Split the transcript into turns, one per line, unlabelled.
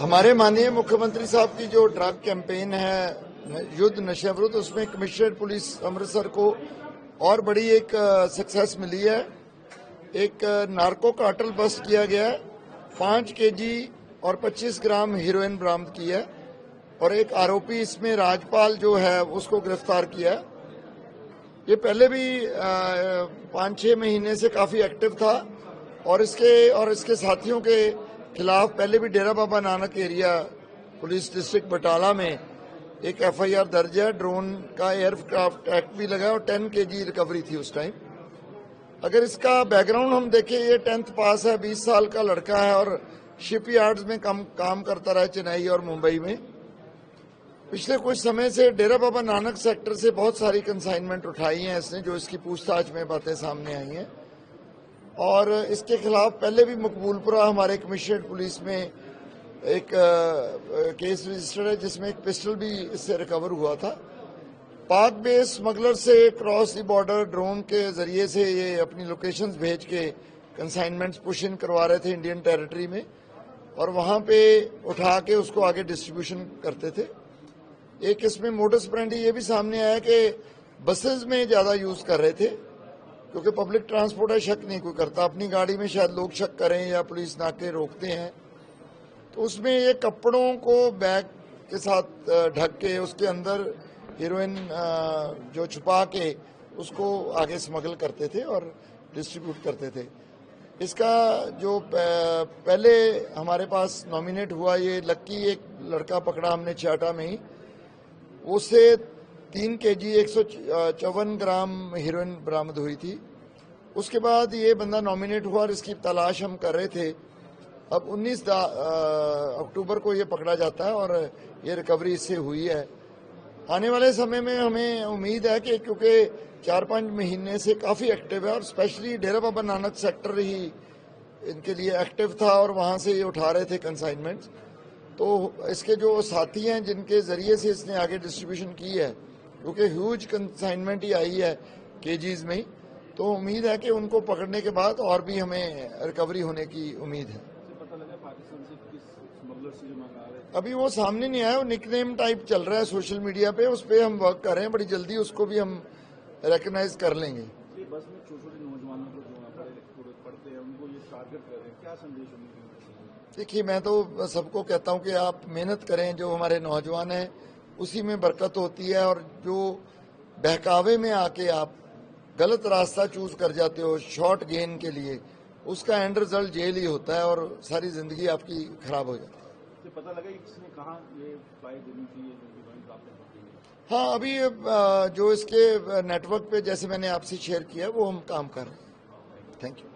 हमारे माननीय मुख्यमंत्री साहब की जो ड्रग कैंपेन है युद्ध नशे विरुद्ध, उसमें कमिश्नरेट पुलिस अमृतसर को और बड़ी एक सक्सेस मिली है। एक नार्को कार्टेल बस्ट किया गया है, 5 केजी और 25 ग्राम हीरोइन बरामद की है और एक आरोपी इसमें राजपाल जो है उसको गिरफ्तार किया है। ये पहले भी 5-6 महीने से काफी एक्टिव था और इसके साथियों के खिलाफ पहले भी Dera Baba Nanak area police district Batala में एक एफआईआर दर्ज है। ड्रोन का एयरक्राफ्ट एक्ट भी लगा और 10 केजी रिकवरी थी उस टाइम। अगर इसका बैकग्राउंड हम देखें, ये 10th पास है, 20 साल का लड़का है और शिपयार्ड्स में काम करता रहा चेन्नई और मुंबई में। पिछले कुछ समय से डेरा बाबा नानक सेक्टर से बहुत सारी कंसाइनमेंट उठाई हैं इसने, जो इसकी पूछताछ में बातें सामने आई हैं और इसके खिलाफ पहले भी मकबूलपुरा हमारे कमिश्नरेट पुलिस में एक केस रजिस्टर्ड है जिसमें एक पिस्टल भी इससे रिकवर हुआ था। पाक बेस स्मगलर से क्रॉस द बॉर्डर ड्रोन के जरिए से ये अपनी लोकेशंस भेज के कंसाइनमेंट्स पुश इन करवा रहे थे इंडियन टेरिटरी में और वहां पे उठा के उसको आगे डिस्ट्रीब्यूशन करते थे। एक इसमें मोडस ऑपरेंडी ये भी सामने आया कि बसेस में ज्यादा यूज कर रहे थे, क्योंकि पब्लिक ट्रांसपोर्ट है, शक नहीं कोई करता। अपनी गाड़ी में शायद लोग शक करें या पुलिस नाके रोकते हैं, तो उसमें ये कपड़ों को बैग के साथ ढक के उसके अंदर हीरोइन जो छुपा के उसको आगे स्मगल करते थे और डिस्ट्रीब्यूट करते थे। इसका जो पहले हमारे पास नॉमिनेट हुआ, ये लक्की एक लड़का पकड़ा हमने चाटा में ही, उससे 3 केजी 154 ग्राम हीरोइन बरामद हुई थी। उसके बाद ये बंदा नॉमिनेट हुआ और इसकी तलाश हम कर रहे थे। अब 19 अक्टूबर को ये पकड़ा जाता है और ये रिकवरी इससे हुई है। आने वाले समय में हमें उम्मीद है कि क्योंकि 4-5 महीने से काफी एक्टिव है और स्पेशली डेरा बाबा नानक सेक्टर ही इनके लिए एक्टिव था और वहां से ये उठा रहे थे कंसाइनमेंट्स, तो इसके जो साथी हैं जिनके जरिए से इसने आगे डिस्ट्रीब्यूशन की है, क्योंकि ह्यूज कंसाइनमेंट ही आई है केजीज में ही, तो उम्मीद है कि उनको पकड़ने के बाद और भी हमें रिकवरी होने की उम्मीद है। अभी वो सामने नहीं आया, वो निकनेम टाइप चल रहा है सोशल मीडिया पे, उस पर हम वर्क कर रहे हैं, बड़ी जल्दी उसको भी हम रिकॉग्नाइज कर लेंगे।
बस में छोटे नौजवानों को जो पढ़ते हैं उनको ये टारगेट कर रहे हैं, क्या संदेश?
देखिए, मैं तो सबको कहता हूं कि आप मेहनत करें, जो हमारे नौजवान हैं उसी में बरकत होती है, और जो बहकावे में आके आप गलत रास्ता चूज कर जाते हो शॉर्ट गेन के लिए, उसका एंड रिजल्ट जेल ही होता है और सारी जिंदगी आपकी खराब हो जाती है।
तो पता लगा किसने कहा ये फ्लाई देनी चाहिए?
हाँ, अभी जो इसके नेटवर्क पे जैसे मैंने आपसे शेयर किया वो हम काम कर रहे हैं। Thank you.